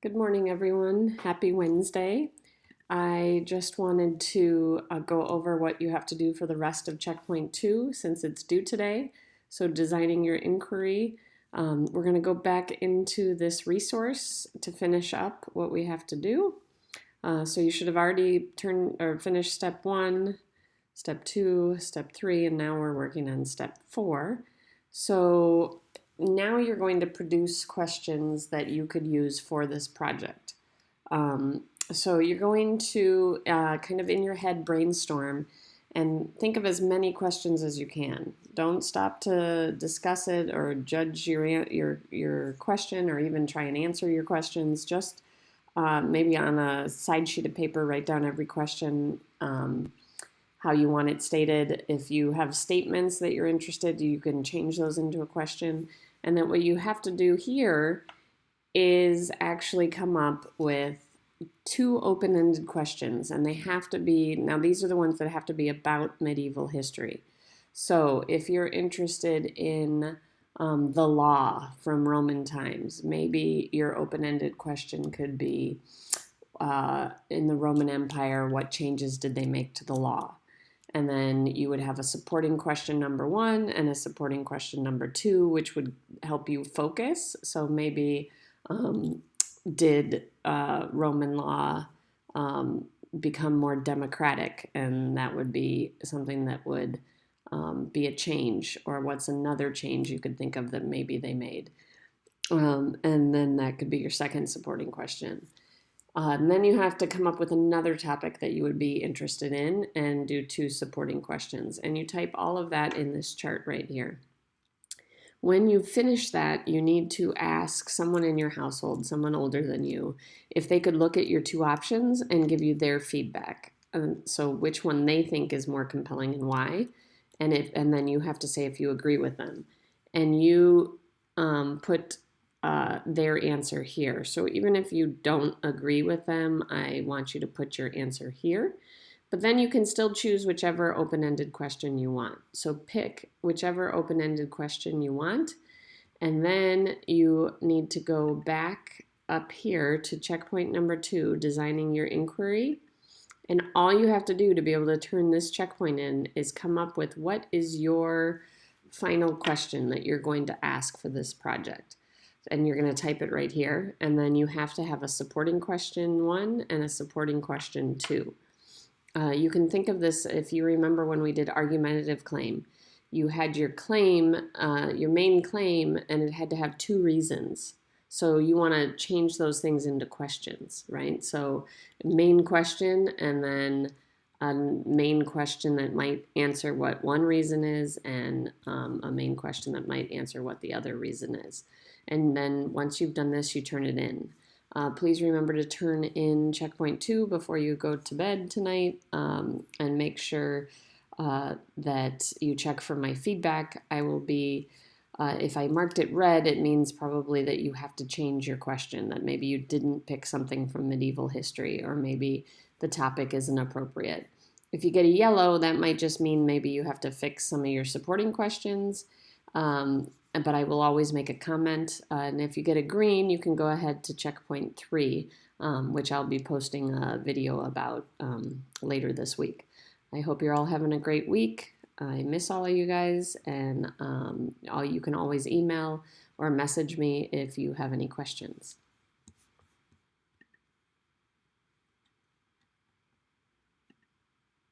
Good morning, everyone. Happy Wednesday. I just wanted to go over what you have to do for the rest of Checkpoint 2 since it's due today. So designing your inquiry. We're going to go back into this resource to finish up what we have to do. So you should have already finished step 1, step 2, step 3, and now we're working on step 4. So now you're going to produce questions that you could use for this project. So you're going to kind of in your head brainstorm and think of as many questions as you can. Don't stop to discuss it or judge your question or even try and answer your questions. Just maybe on a side sheet of paper, write down every question, how you want it stated. If you have statements that you're interested, you can change those into a question. And then what you have to do here is actually come up with 2 open-ended questions, and they have to be, now these are the ones that have to be about medieval history. So if you're interested in the law from Roman times, maybe your open-ended question could be, in the Roman Empire, what changes did they make to the law? And then you would have a supporting question number 1 and a supporting question number 2, which would help you focus. So maybe did Roman law become more democratic? And that would be something that would be a change, or what's another change you could think of that maybe they made. And then that could be your second supporting question. And then you have to come up with another topic that you would be interested in and do 2 supporting questions. And you type all of that in this chart right here. When you finish that, you need to ask someone in your household, someone older than you, if they could look at your 2 options and give you their feedback. So which one they think is more compelling and why. And then you have to say if you agree with them. And you put their answer here. So even if you don't agree with them, I want you to put your answer here. But then you can still choose whichever open-ended question you want. So pick whichever open-ended question you want, and then you need to go back up here to checkpoint number 2, designing your inquiry. And all you have to do to be able to turn this checkpoint in is come up with what is your final question that you're going to ask for this project. And you're going to type it right here. And then you have to have a supporting question 1 and a supporting question 2. You can think of this, if you remember when we did argumentative claim, you had your claim, your main claim, and it had to have 2 reasons. So you want to change those things into questions, right? So main question, and then a main question that might answer what one reason is, and a main question that might answer what the other reason is. And then once you've done this, you turn it in. Please remember to turn in checkpoint 2 before you go to bed tonight, and make sure that you check for my feedback. I will be, if I marked it red, it means probably that you have to change your question, that maybe you didn't pick something from medieval history, or maybe the topic isn't appropriate. If you get a yellow, that might just mean maybe you have to fix some of your supporting questions. But I will always make a comment. And if you get a green, you can go ahead to checkpoint 3, which I'll be posting a video about later this week. I hope you're all having a great week. I miss all of you guys, and you can always email or message me if you have any questions.